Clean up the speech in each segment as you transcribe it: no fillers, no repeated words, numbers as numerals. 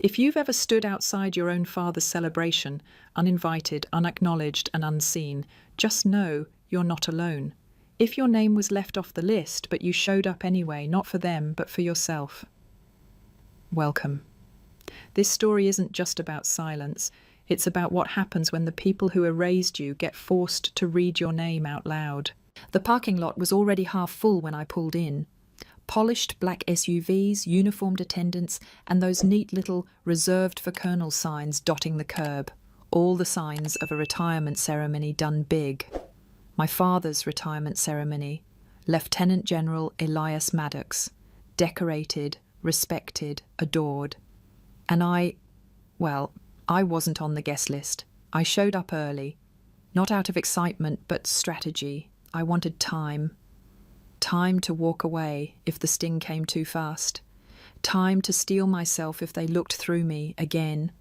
If you've ever stood outside your own father's celebration, uninvited, unacknowledged, and unseen, just know you're not alone. If your name was left off the list, but you showed up anyway, not for them, but for yourself, welcome. This story isn't just about silence. It's about what happens when the people who erased you get forced to read your name out loud. The parking lot was already half full when I pulled in. Polished black SUVs, uniformed attendants, and those neat little reserved for colonel signs dotting the curb. All the signs of a retirement ceremony done big. My father's retirement ceremony. Lieutenant General Elias Maddox. Decorated, respected, adored. And I wasn't on the guest list. I showed up early. Not out of excitement, but strategy. I wanted time. Time to walk away if the sting came too fast. Time to steel myself if they looked through me again.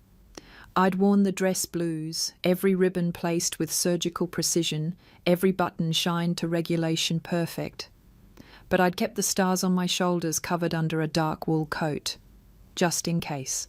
I'd worn the dress blues, every ribbon placed with surgical precision, every button shined to regulation perfect. But I'd kept the stars on my shoulders covered under a dark wool coat, just in case.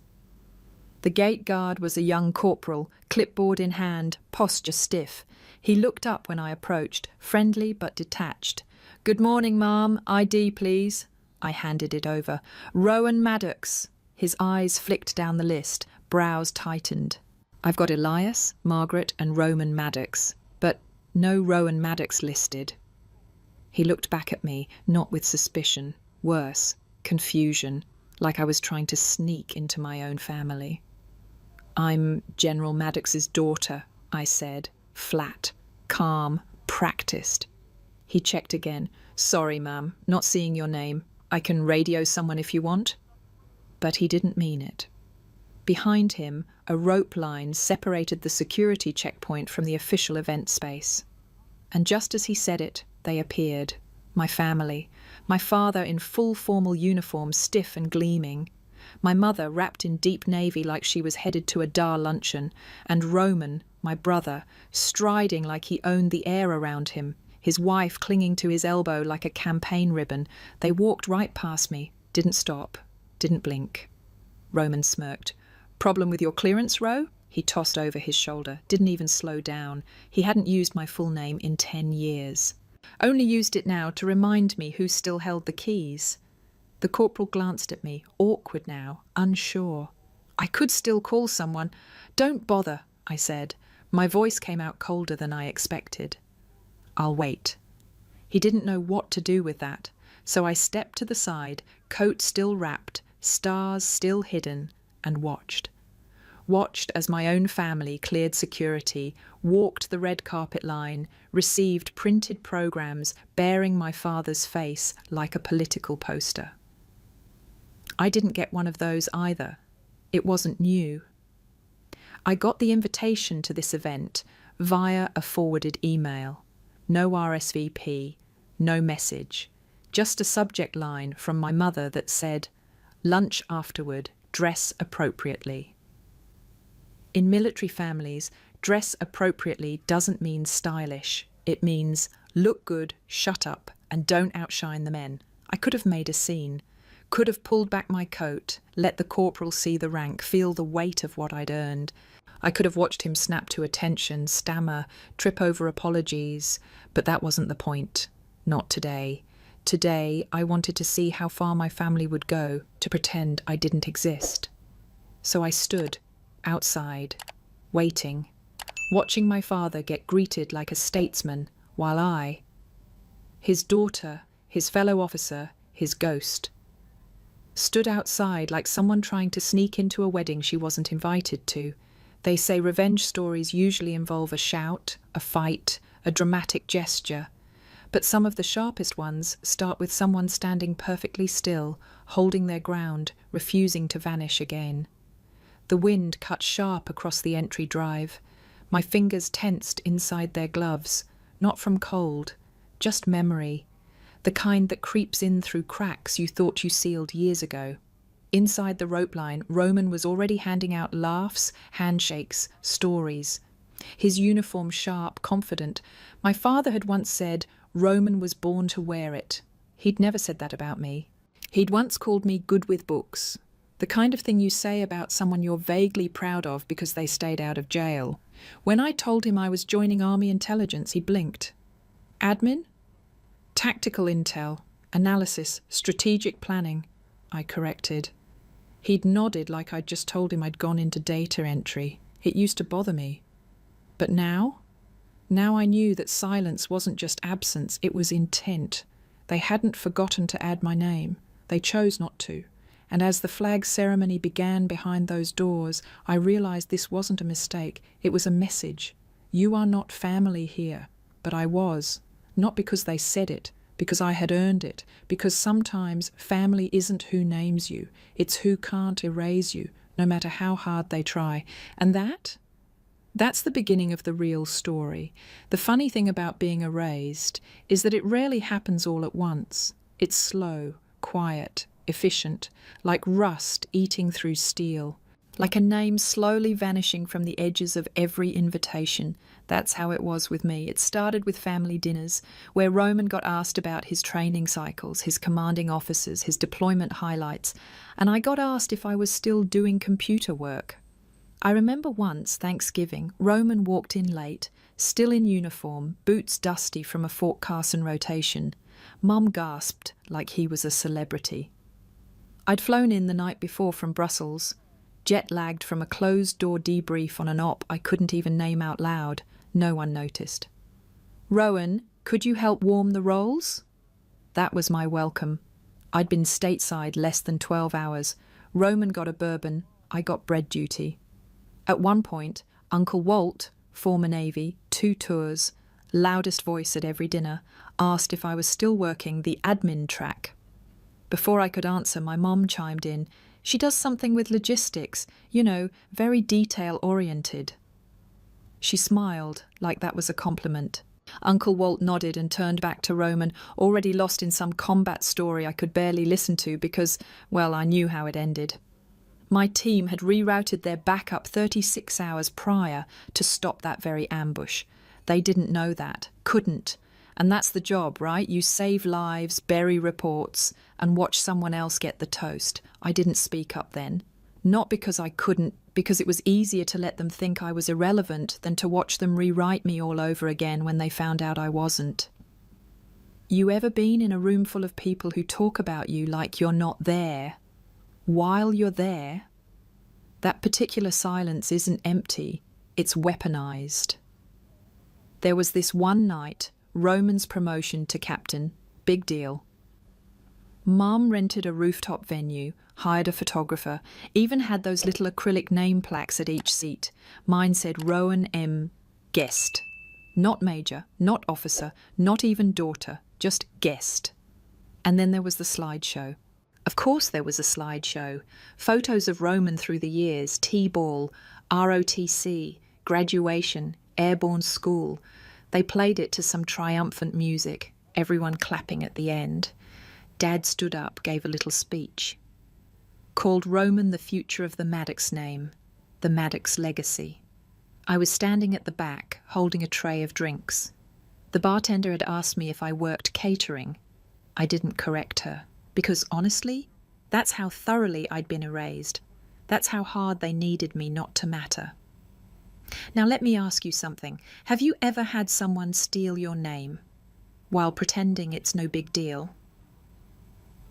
The gate guard was a young corporal, clipboard in hand, posture stiff. He looked up when I approached, friendly but detached. "Good morning, ma'am. ID, please." I handed it over. "Rowan Maddox." His eyes flicked down the list, brows tightened. "I've got Elias, Margaret, and Roman Maddox, but no Rowan Maddox listed." He looked back at me, not with suspicion, worse, confusion, like I was trying to sneak into my own family. "I'm General Maddox's daughter," I said, flat, calm, practiced. He checked again. "Sorry, ma'am, not seeing your name. I can radio someone if you want." But he didn't mean it. Behind him, a rope line separated the security checkpoint from the official event space. And just as he said it, they appeared. My family. My father in full formal uniform, stiff and gleaming. My mother wrapped in deep navy like she was headed to a Dar luncheon. And Roman, my brother, striding like he owned the air around him, his wife clinging to his elbow like a campaign ribbon. They walked right past me, didn't stop, didn't blink. Roman smirked. "Problem with your clearance, Ro?" He tossed over his shoulder, didn't even slow down. He hadn't used my full name in 10 years. Only used it now to remind me who still held the keys. The corporal glanced at me, awkward now, unsure. I could still call someone. "Don't bother," I said. My voice came out colder than I expected. "I'll wait." He didn't know what to do with that, so I stepped to the side, coat still wrapped, stars still hidden, and watched. Watched as my own family cleared security, walked the red carpet line, received printed programs bearing my father's face like a political poster. I didn't get one of those either. It wasn't new. I got the invitation to this event via a forwarded email. No RSVP, no message, just a subject line from my mother that said, "Lunch afterward, dress appropriately." In military families, dress appropriately doesn't mean stylish. It means look good, shut up, and don't outshine the men. I could have made a scene, could have pulled back my coat, let the corporal see the rank, feel the weight of what I'd earned. I could have watched him snap to attention, stammer, trip over apologies, but that wasn't the point. Not today. Today, I wanted to see how far my family would go to pretend I didn't exist. So I stood, outside, waiting, watching my father get greeted like a statesman, while I, his daughter, his fellow officer, his ghost, stood outside like someone trying to sneak into a wedding she wasn't invited to. They say revenge stories usually involve a shout, a fight, a dramatic gesture. But some of the sharpest ones start with someone standing perfectly still, holding their ground, refusing to vanish again. The wind cut sharp across the entry drive. My fingers tensed inside their gloves, not from cold, just memory, the kind that creeps in through cracks you thought you sealed years ago. Inside the rope line, Roman was already handing out laughs, handshakes, stories. His uniform sharp, confident. My father had once said, Roman was born to wear it. He'd never said that about me. He'd once called me good with books. The kind of thing you say about someone you're vaguely proud of because they stayed out of jail. When I told him I was joining Army intelligence, he blinked. Admin? Tactical intel, analysis, strategic planning, I corrected. He'd nodded like I'd just told him I'd gone into data entry. It used to bother me. But now? Now I knew that silence wasn't just absence, it was intent. They hadn't forgotten to add my name. They chose not to. And as the flag ceremony began behind those doors, I realized this wasn't a mistake. It was a message. You are not family here. But I was. Not because they said it, because I had earned it, because sometimes family isn't who names you, it's who can't erase you, no matter how hard they try. And that's the beginning of the real story. The funny thing about being erased is that it rarely happens all at once. It's slow, quiet, efficient, like rust eating through steel, like a name slowly vanishing from the edges of every invitation. That's how it was with me. It started with family dinners, where Rowan got asked about his training cycles, his commanding officers, his deployment highlights, and I got asked if I was still doing computer work. I remember once, Thanksgiving, Rowan walked in late, still in uniform, boots dusty from a Fort Carson rotation. Mum gasped like he was a celebrity. I'd flown in the night before from Brussels, jet-lagged from a closed-door debrief on an op I couldn't even name out loud. No one noticed. Rowan, could you help warm the rolls? That was my welcome. I'd been stateside less than 12 hours. Rowan got a bourbon, I got bread duty. At one point, Uncle Walt, former Navy, 2 tours, loudest voice at every dinner, asked if I was still working the admin track. Before I could answer, my mom chimed in. She does something with logistics, very detail-oriented. She smiled, like that was a compliment. Uncle Walt nodded and turned back to Rowan, already lost in some combat story I could barely listen to because, well, I knew how it ended. My team had rerouted their backup 36 hours prior to stop that very ambush. They didn't know that, couldn't. And that's the job, right? You save lives, bury reports, and watch someone else get the toast. I didn't speak up then. Not because I couldn't, because it was easier to let them think I was irrelevant than to watch them rewrite me all over again when they found out I wasn't. You ever been in a room full of people who talk about you like you're not there? While you're there, that particular silence isn't empty, it's weaponized. There was this one night, Rowan's promotion to captain, big deal. Mum rented a rooftop venue, hired a photographer, even had those little acrylic name plaques at each seat. Mine said Rowan M. Guest. Not major, not officer, not even daughter, just guest. And then there was the slideshow. Of course there was a slideshow. Photos of Rowan through the years, T-ball, ROTC, graduation, airborne school. They played it to some triumphant music, everyone clapping at the end. Dad stood up, gave a little speech. Called Rowan the future of the Maddox name, the Maddox legacy. I was standing at the back, holding a tray of drinks. The bartender had asked me if I worked catering. I didn't correct her, because honestly, that's how thoroughly I'd been erased. That's how hard they needed me not to matter. Now let me ask you something. Have you ever had someone steal your name while pretending it's no big deal?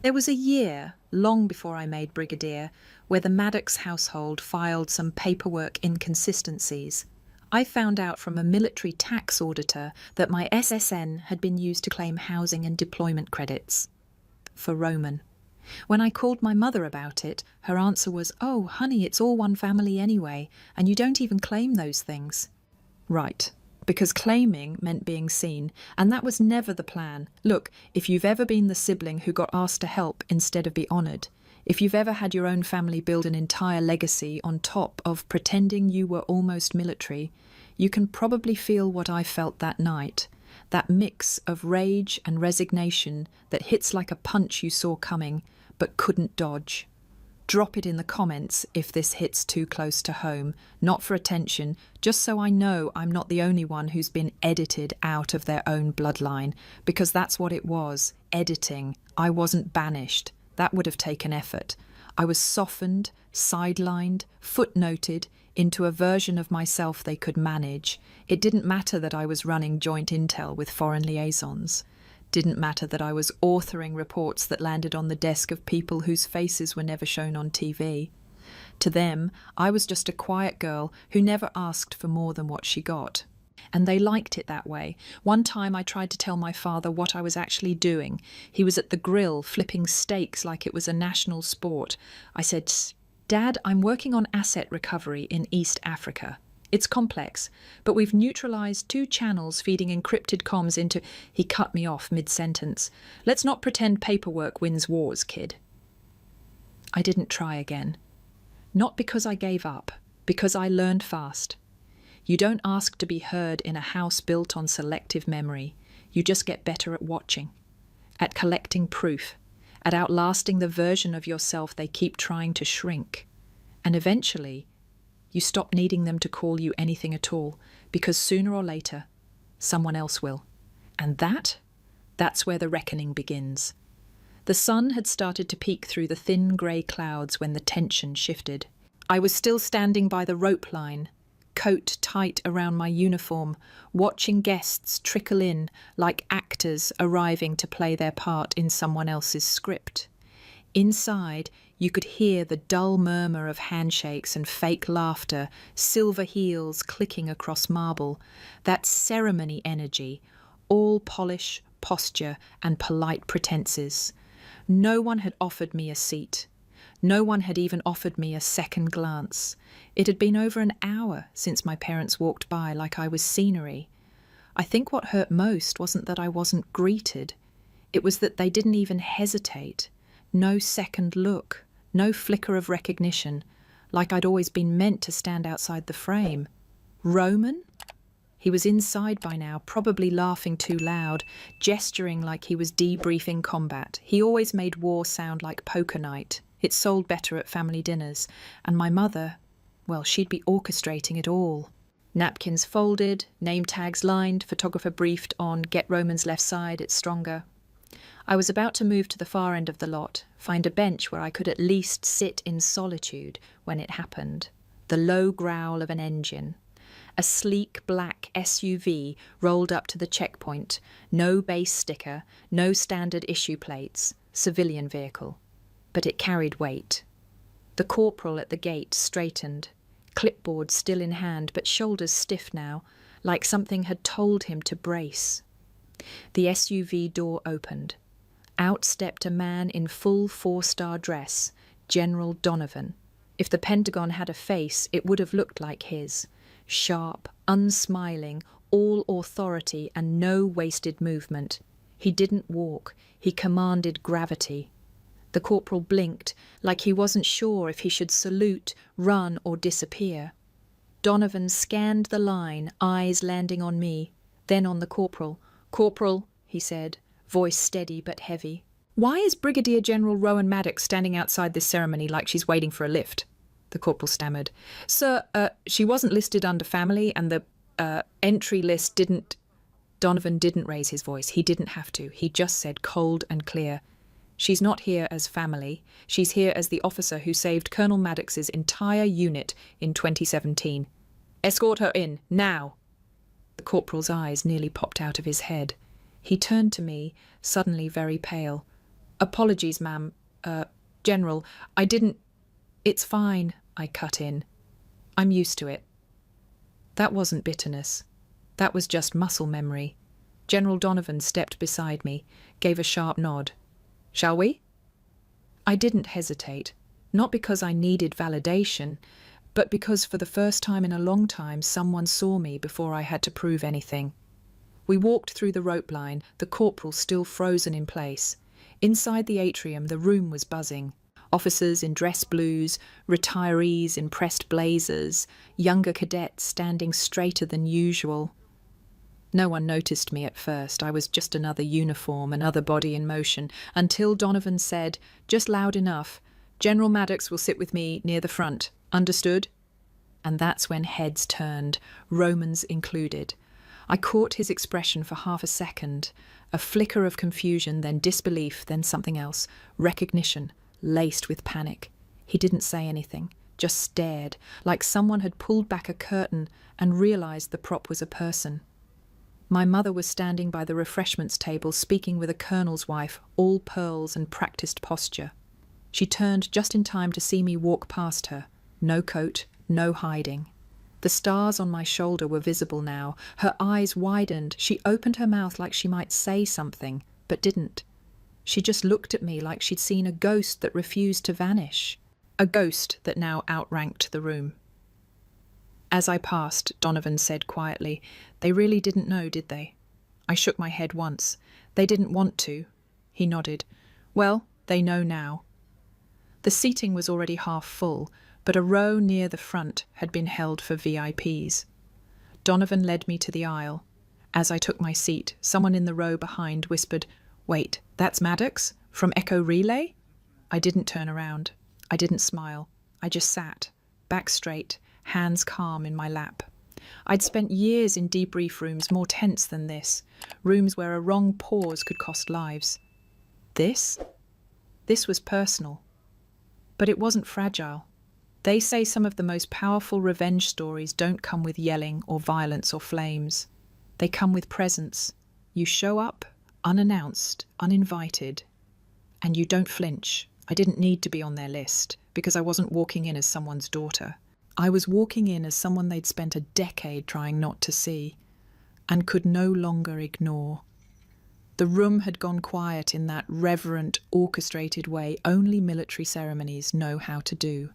There was a year, long before I made brigadier, where the Maddox household filed some paperwork inconsistencies. I found out from a military tax auditor that my SSN had been used to claim housing and deployment credits. For Rowan. When I called my mother about it, her answer was, "Oh, honey, it's all one family anyway, and you don't even claim those things." Right, because claiming meant being seen, and that was never the plan. Look, if you've ever been the sibling who got asked to help instead of be honoured, if you've ever had your own family build an entire legacy on top of pretending you were almost military, you can probably feel what I felt that night. That mix of rage and resignation that hits like a punch you saw coming, but couldn't dodge. Drop it in the comments if this hits too close to home, not for attention, just so I know I'm not the only one who's been edited out of their own bloodline, because that's what it was, editing. I wasn't banished. That would have taken effort. I was softened, sidelined, footnoted into a version of myself they could manage. It didn't matter that I was running joint intel with foreign liaisons. Didn't matter that I was authoring reports that landed on the desk of people whose faces were never shown on TV. To them, I was just a quiet girl who never asked for more than what she got. And they liked it that way. One time I tried to tell my father what I was actually doing. He was at the grill flipping steaks like it was a national sport. I said, "Dad, I'm working on asset recovery in East Africa. It's complex, but we've neutralized 2 channels feeding encrypted comms into..." He cut me off mid-sentence. "Let's not pretend paperwork wins wars, kid." I didn't try again. Not because I gave up, because I learned fast. You don't ask to be heard in a house built on selective memory. You just get better at watching, at collecting proof, at outlasting the version of yourself they keep trying to shrink. And eventually, you stop needing them to call you anything at all, because sooner or later, someone else will. And that's where the reckoning begins. The sun had started to peek through the thin grey clouds when the tension shifted. I was still standing by the rope line, coat tight around my uniform, watching guests trickle in like actors arriving to play their part in someone else's script. Inside, you could hear the dull murmur of handshakes and fake laughter, silver heels clicking across marble, that ceremony energy, all polish, posture, and polite pretenses. No one had offered me a seat. No one had even offered me a second glance. It had been over an hour since my parents walked by like I was scenery. I think what hurt most wasn't that I wasn't greeted. It was that they didn't even hesitate. No second look, no flicker of recognition, like I'd always been meant to stand outside the frame. Roman? He was inside by now, probably laughing too loud, gesturing like he was debriefing combat. He always made war sound like poker night. It sold better at family dinners. And my mother, well, she'd be orchestrating it all. Napkins folded, name tags lined, photographer briefed on "Get Roman's left side, it's stronger." I was about to move to the far end of the lot, find a bench where I could at least sit in solitude when it happened. The low growl of an engine. A sleek black SUV rolled up to the checkpoint. No base sticker, no standard issue plates. Civilian vehicle. But it carried weight. The corporal at the gate straightened, clipboard still in hand, but shoulders stiff now, like something had told him to brace. The SUV door opened. Out stepped a man in full 4-star dress, General Donovan. If the Pentagon had a face, it would have looked like his. Sharp, unsmiling, all authority and no wasted movement. He didn't walk, he commanded gravity. The corporal blinked, like he wasn't sure if he should salute, run, or disappear. Donovan scanned the line, eyes landing on me, then on the corporal. "Corporal," he said, voice steady but heavy. "Why is Brigadier General Rowan Maddox standing outside this ceremony like she's waiting for a lift?" The corporal stammered. "Sir, she wasn't listed under family, and the entry list didn't..." Donovan didn't raise his voice. He didn't have to. He just said cold and clear, "She's not here as family. She's here as the officer who saved Colonel Maddox's entire unit in 2017. Escort her in, now." The corporal's eyes nearly popped out of his head. He turned to me, suddenly very pale. "Apologies, ma'am. General, I didn't..." "It's fine," I cut in. "I'm used to it." That wasn't bitterness. That was just muscle memory. General Donovan stepped beside me, gave a sharp nod. "Shall we?" I didn't hesitate, not because I needed validation, but because for the first time in a long time someone saw me before I had to prove anything. We walked through the rope line, the corporal still frozen in place. Inside the atrium, the room was buzzing. Officers in dress blues, retirees in pressed blazers, younger cadets standing straighter than usual. No one noticed me at first. I was just another uniform, another body in motion, until Donovan said, just loud enough, "General Maddox will sit with me near the front. Understood?" And that's when heads turned, Romans included. I caught his expression for half a second, a flicker of confusion, then disbelief, then something else, recognition, laced with panic. He didn't say anything, just stared, like someone had pulled back a curtain and realized the prop was a person. My mother was standing by the refreshments table speaking with a colonel's wife, all pearls and practiced posture. She turned just in time to see me walk past her. No coat, no hiding. The stars on my shoulder were visible now. Her eyes widened. She opened her mouth like she might say something, but didn't. She just looked at me like she'd seen a ghost that refused to vanish. A ghost that now outranked the room. As I passed, Donovan said quietly, "They really didn't know, did they?" I shook my head once. "They didn't want to." He nodded. "Well, they know now." The seating was already half full, but a row near the front had been held for VIPs. Donovan led me to the aisle. As I took my seat, someone in the row behind whispered, "Wait, that's Maddox? From Echo Relay?" I didn't turn around. I didn't smile. I just sat, back straight, hands calm in my lap. I'd spent years in debrief rooms more tense than this, rooms where a wrong pause could cost lives. This was personal. But it wasn't fragile. They say some of the most powerful revenge stories don't come with yelling or violence or flames. They come with presence. You show up, unannounced, uninvited, and you don't flinch. I didn't need to be on their list, because I wasn't walking in as someone's daughter. I was walking in as someone they'd spent a decade trying not to see, and could no longer ignore. The room had gone quiet in that reverent, orchestrated way only military ceremonies know how to do.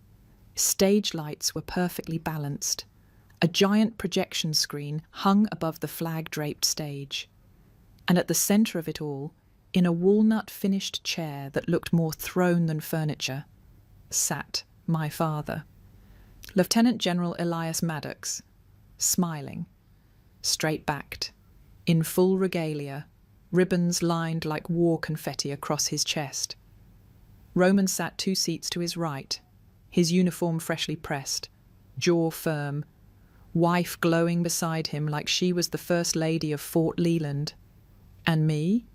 Stage lights were perfectly balanced. A giant projection screen hung above the flag-draped stage. And at the centre of it all, in a walnut-finished chair that looked more throne than furniture, sat my father. Lieutenant General Elias Maddox, smiling, straight-backed, in full regalia, ribbons lined like war confetti across his chest. Rowan sat 2 seats to his right, his uniform freshly pressed, jaw firm, wife glowing beside him like she was the First Lady of Fort Leland. And me?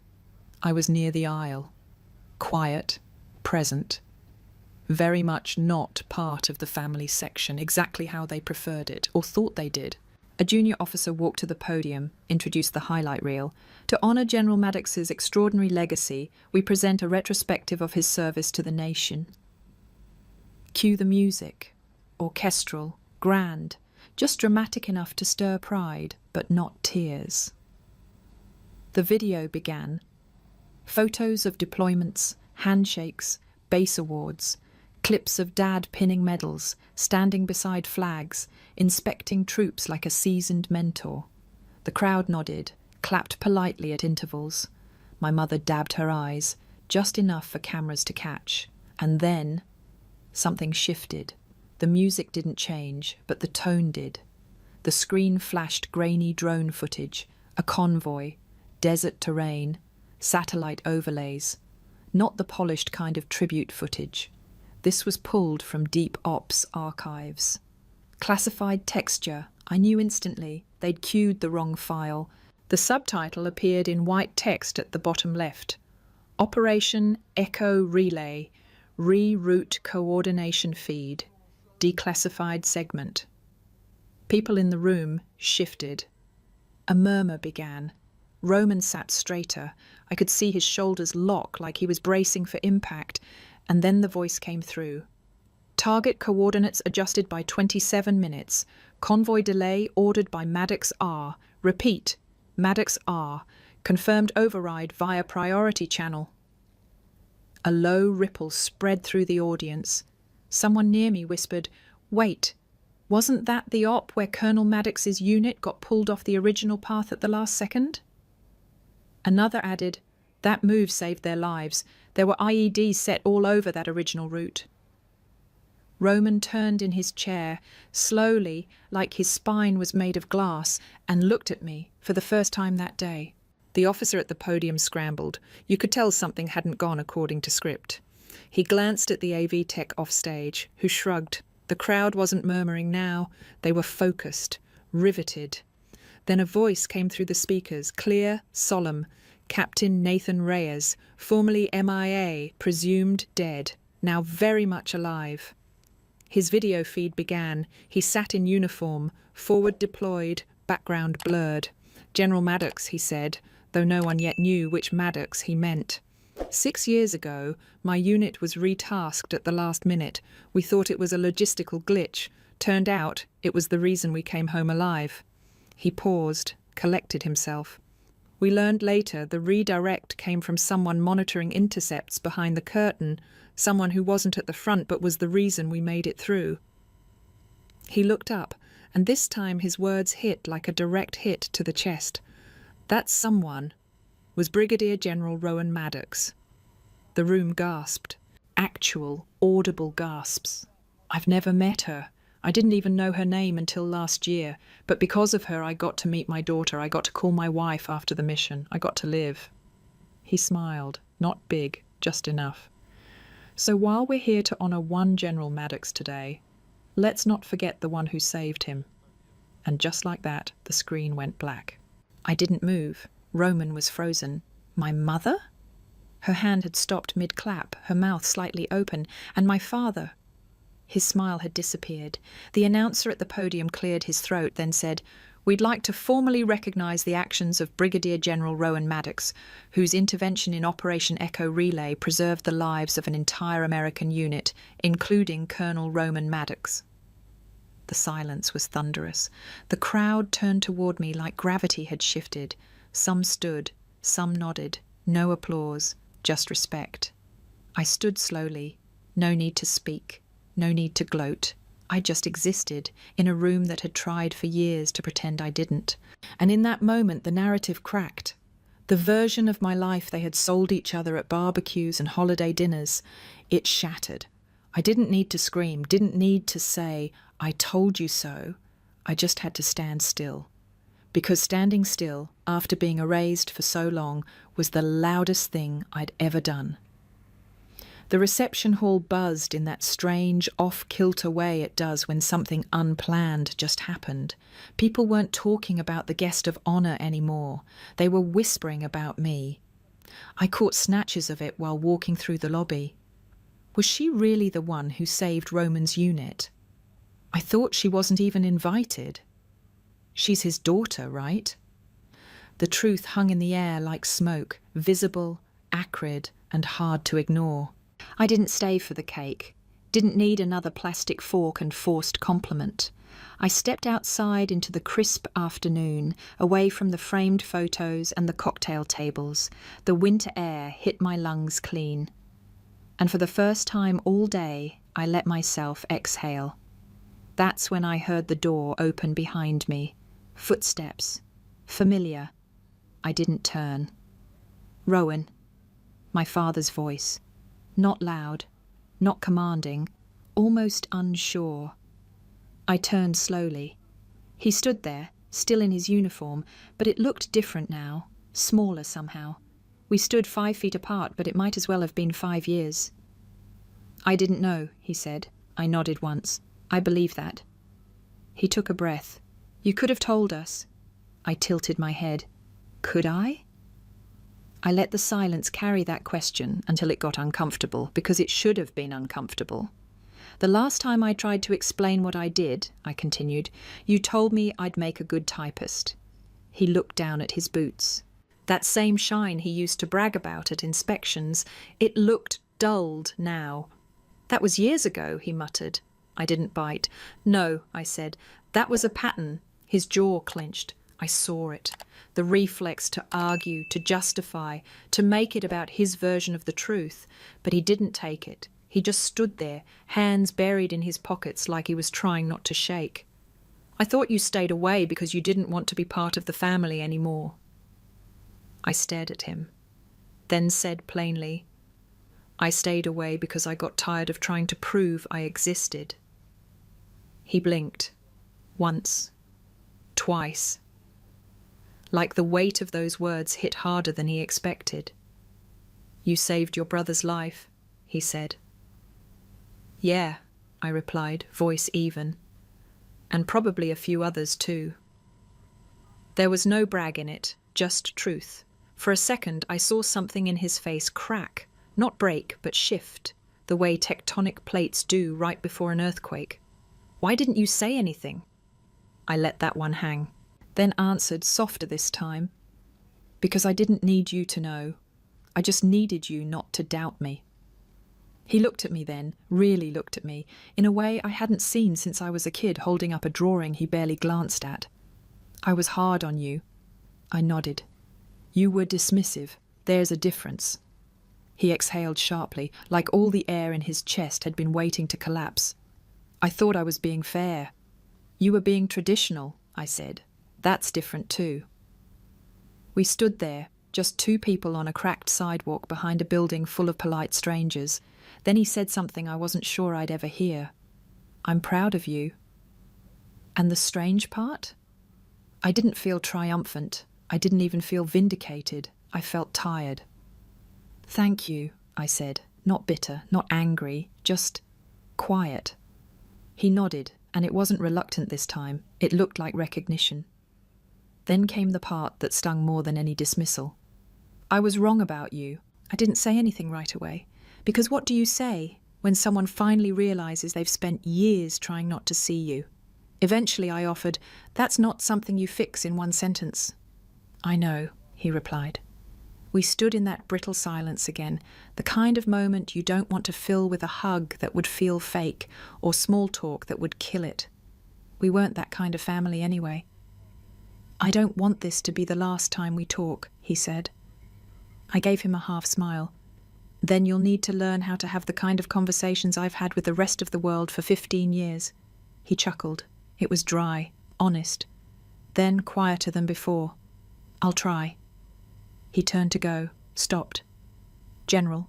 I was near the aisle, quiet, present, very much not part of the family section, exactly how they preferred it, or thought they did. A junior officer walked to the podium, introduced the highlight reel. To honour General Maddox's extraordinary legacy, we present a retrospective of his service to the nation. Cue the music. Orchestral, grand, just dramatic enough to stir pride, but not tears. The video began. Photos of deployments, handshakes, base awards, clips of Dad pinning medals, standing beside flags, inspecting troops like a seasoned mentor. The crowd nodded, clapped politely at intervals. My mother dabbed her eyes, just enough for cameras to catch. And then something shifted. The music didn't change, but the tone did. The screen flashed grainy drone footage, a convoy, desert terrain, satellite overlays. Not the polished kind of tribute footage. This was pulled from deep ops archives. Classified texture. I knew instantly they'd queued the wrong file. The subtitle appeared in white text at the bottom left. Operation Echo Relay, Reroute Coordination Feed, Declassified Segment. People in the room shifted. A murmur began. Rowan sat straighter. I could see his shoulders lock like he was bracing for impact, and then the voice came through. Target coordinates adjusted by 27 minutes. Convoy delay ordered by Maddox R. Repeat, Maddox R. Confirmed override via priority channel. A low ripple spread through the audience. Someone near me whispered, "Wait, wasn't that the op where Colonel Maddox's unit got pulled off the original path at the last second?" Another added, "That move saved their lives. There were IEDs set all over that original route." Rowan turned in his chair, slowly, like his spine was made of glass, and looked at me for the first time that day. The officer at the podium scrambled. You could tell something hadn't gone according to script. He glanced at the AV tech offstage, who shrugged. The crowd wasn't murmuring now. They were focused, riveted. Then a voice came through the speakers, clear, solemn. Captain Nathan Reyes, formerly MIA, presumed dead. now very much alive. His video feed began. He sat in uniform, forward deployed, background blurred. General Maddox, he said, though no one yet knew which Maddox he meant. 6 years ago, my unit was retasked at the last minute. We thought it was a logistical glitch. Turned out it was the reason we came home alive. He paused, collected himself. We learned later the redirect came from someone monitoring intercepts behind the curtain, someone who wasn't at the front but was the reason we made it through. He looked up, and this time his words hit like a direct hit to the chest. That someone was Brigadier General Rowan Maddox. The room gasped. Actual, audible gasps. I've never met her. I didn't even know her name until last year, but because of her I got to meet my daughter, I got to call my wife after the mission, I got to live. He smiled, not big, just enough. So while we're here to honour one General Maddox today, let's not forget the one who saved him. And just like that, the screen went black. I didn't move. Roman was frozen. My mother? Her hand had stopped mid-clap, her mouth slightly open, and my father. His smile had disappeared. The announcer at the podium cleared his throat, then said, "We'd like to formally recognise the actions of Brigadier General Rowan Maddox, whose intervention in Operation Echo Relay preserved the lives of an entire American unit, including Colonel Roman Maddox." The silence was thunderous. The crowd turned toward me like gravity had shifted. Some stood, some nodded. No applause, just respect. I stood slowly. No need to speak. No need to gloat. I just existed in a room that had tried for years to pretend I didn't. And in that moment, the narrative cracked. The version of my life they had sold each other at barbecues and holiday dinners, it shattered. I didn't need to scream, didn't need to say, "I told you so." I just had to stand still. Because standing still, after being erased for so long, was the loudest thing I'd ever done. The reception hall buzzed in that strange, off-kilter way it does when something unplanned just happened. People weren't talking about the guest of honour anymore. They were whispering about me. I caught snatches of it while walking through the lobby. Was she really the one who saved Roman's unit? I thought she wasn't even invited. She's his daughter, right? The truth hung in the air like smoke, visible, acrid, and hard to ignore. I didn't stay for the cake, didn't need another plastic fork and forced compliment. I stepped outside into the crisp afternoon, away from the framed photos and the cocktail tables. The winter air hit my lungs clean. And for the first time all day, I let myself exhale. That's when I heard the door open behind me. Footsteps. Familiar. I didn't turn. Rowan. My father's voice. Not loud, not commanding, almost unsure. I turned slowly. He stood there, still in his uniform, but it looked different now, smaller somehow. We stood 5 feet apart, but it might as well have been 5 years. "I didn't know," he said. I nodded once. "I believe that." He took a breath. "You could have told us." I tilted my head. Could I? I let the silence carry that question until it got uncomfortable, because it should have been uncomfortable. "The last time I tried to explain what I did," I continued, "you told me I'd make a good typist." He looked down at his boots. That same shine he used to brag about at inspections, it looked dulled now. "That was years ago," he muttered. I didn't bite. "No," I said, "that was a pattern." His jaw clenched. I saw it. The reflex to argue, to justify, to make it about his version of the truth. But he didn't take it. He just stood there, hands buried in his pockets like he was trying not to shake. "I thought you stayed away because you didn't want to be part of the family anymore." I stared at him, then said plainly, "I stayed away because I got tired of trying to prove I existed." He blinked. Once. Twice. Like the weight of those words hit harder than he expected. "You saved your brother's life," he said. "Yeah," I replied, voice even. "And probably a few others too." There was no brag in it, just truth. For a second I saw something in his face crack, not break, but shift. the way tectonic plates do right before an earthquake. Why didn't you say anything? I let that one hang, then answered softer this time. Because I didn't need you to know. I just needed you not to doubt me. He looked at me then, really looked at me, in a way I hadn't seen since I was a kid holding up a drawing he barely glanced at. I was hard on you. I nodded. You were dismissive. There's a difference. He exhaled sharply, like all the air in his chest had been waiting to collapse. I thought I was being fair. You were being traditional, I said. That's different too. We stood there, just two people on a cracked sidewalk behind a building full of polite strangers. Then he said something I wasn't sure I'd ever hear. I'm proud of you. And the strange part? I didn't feel triumphant. I didn't even feel vindicated. I felt tired. Thank you, I said, not bitter, not angry, just quiet. He nodded, and it wasn't reluctant this time. It looked like recognition. Then came the part that stung more than any dismissal. I was wrong about you. I didn't say anything right away. Because what do you say when someone finally realizes they've spent years trying not to see you? Eventually I offered, that's not something you fix in one sentence. I know, he replied. We stood in that brittle silence again, the kind of moment you don't want to fill with a hug that would feel fake or small talk that would kill it. We weren't that kind of family anyway. I don't want this to be the last time we talk, he said. I gave him a half smile. Then you'll need to learn how to have the kind of conversations I've had with the rest of the world for 15 years. He chuckled. It was dry, honest. Then quieter than before. I'll try. He turned to go, stopped. General.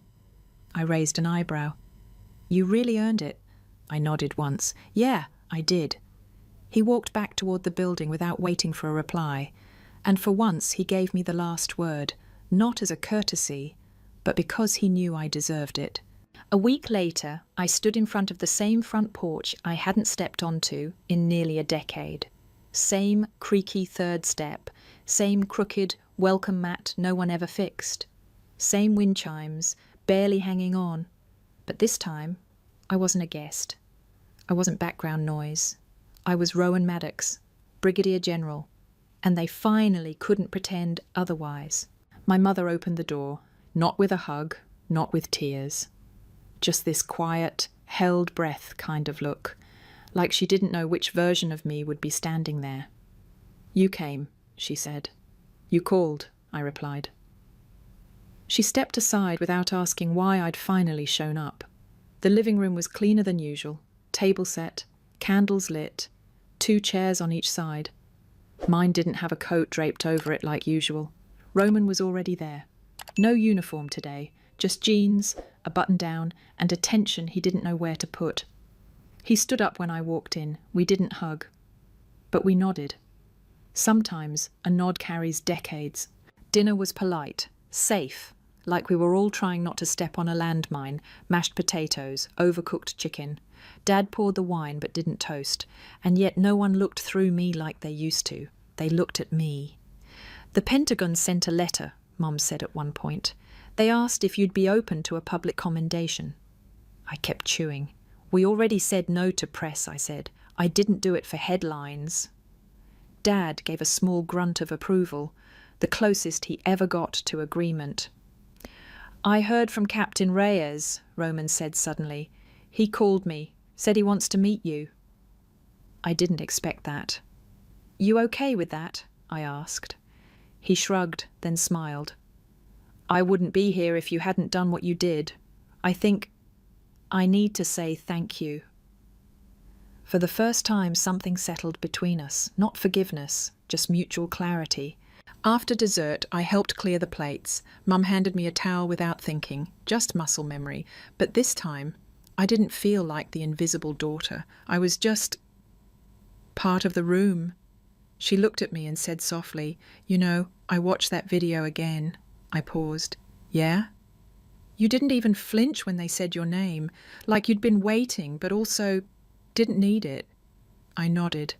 I raised an eyebrow. You really earned it. I nodded once. Yeah, I did. He walked back toward the building without waiting for a reply, and for once he gave me the last word, not as a courtesy, but because he knew I deserved it. A week later, I stood in front of the same front porch I hadn't stepped onto in nearly a decade. Same creaky third step, same crooked welcome mat no one ever fixed. Same wind chimes, barely hanging on. But this time, I wasn't a guest. I wasn't background noise. I was Rowan Maddox, Brigadier General, and they finally couldn't pretend otherwise. My mother opened the door, not with a hug, not with tears. Just this quiet, held breath kind of look, like she didn't know which version of me would be standing there. You came, she said. You called, I replied. She stepped aside without asking why I'd finally shown up. The living room was cleaner than usual, table set, candles lit, 2 chairs on each side. Mine didn't have a coat draped over it like usual. Roman was already there. No uniform today, just jeans, a button-down, and a tension he didn't know where to put. He stood up when I walked in. We didn't hug. But we nodded. Sometimes a nod carries decades. Dinner was polite, safe, like we were all trying not to step on a landmine, mashed potatoes, overcooked chicken. Dad poured the wine but didn't toast, and yet no one looked through me like they used to. They looked at me. The Pentagon sent a letter, Mum said at one point. They asked if you'd be open to a public commendation. I kept chewing. We already said no to press, I said. I didn't do it for headlines. Dad gave a small grunt of approval, the closest he ever got to agreement. I heard from Captain Reyes, Roman said suddenly. He called me, said he wants to meet you. I didn't expect that. You okay with that? I asked. He shrugged, then smiled. I wouldn't be here if you hadn't done what you did. I think I need to say thank you. For the first time, something settled between us. Not forgiveness, just mutual clarity. After dessert, I helped clear the plates. Mum handed me a towel without thinking, just muscle memory. But this time, I didn't feel like the invisible daughter. I was just part of the room. She looked at me and said softly, "You know, I watched that video again." I paused. Yeah? You didn't even flinch when they said your name, like you'd been waiting, but also didn't need it. I nodded.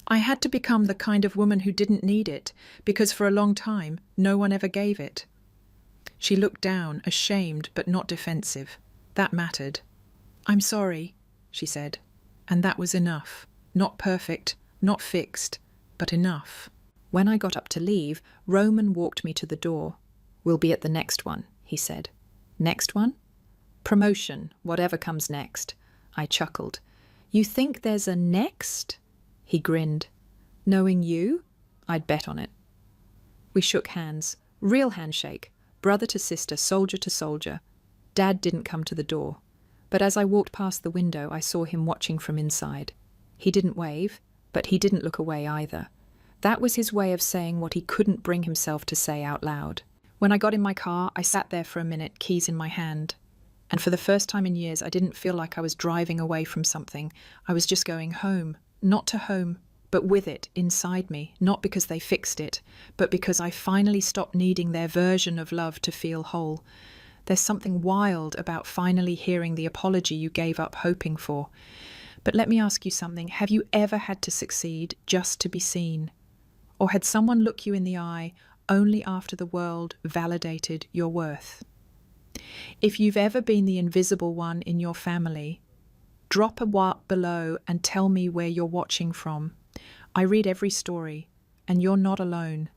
I had to become the kind of woman who didn't need it, because for a long time, no one ever gave it. She looked down, ashamed but not defensive. That mattered. "I'm sorry," she said. And that was enough. Not perfect, not fixed, but enough. When I got up to leave, Roman walked me to the door. "We'll be at the next one," he said. "Next one?" "Promotion, whatever comes next." I chuckled. "You think there's a next?" He grinned. "Knowing you, I'd bet on it." We shook hands. Real handshake. Brother to sister, soldier to soldier. Dad didn't come to the door. But as I walked past the window, I saw him watching from inside. He didn't wave, but he didn't look away either. That was his way of saying what he couldn't bring himself to say out loud. When I got in my car, I sat there for a minute, keys in my hand. And for the first time in years, I didn't feel like I was driving away from something. I was just going home. Not to home, but with it inside me. Not because they fixed it, but because I finally stopped needing their version of love to feel whole. There's something wild about finally hearing the apology you gave up hoping for. But let me ask you something. Have you ever had to succeed just to be seen? Or had someone look you in the eye only after the world validated your worth? If you've ever been the invisible one in your family, drop a what below and tell me where you're watching from. I read every story, and you're not alone.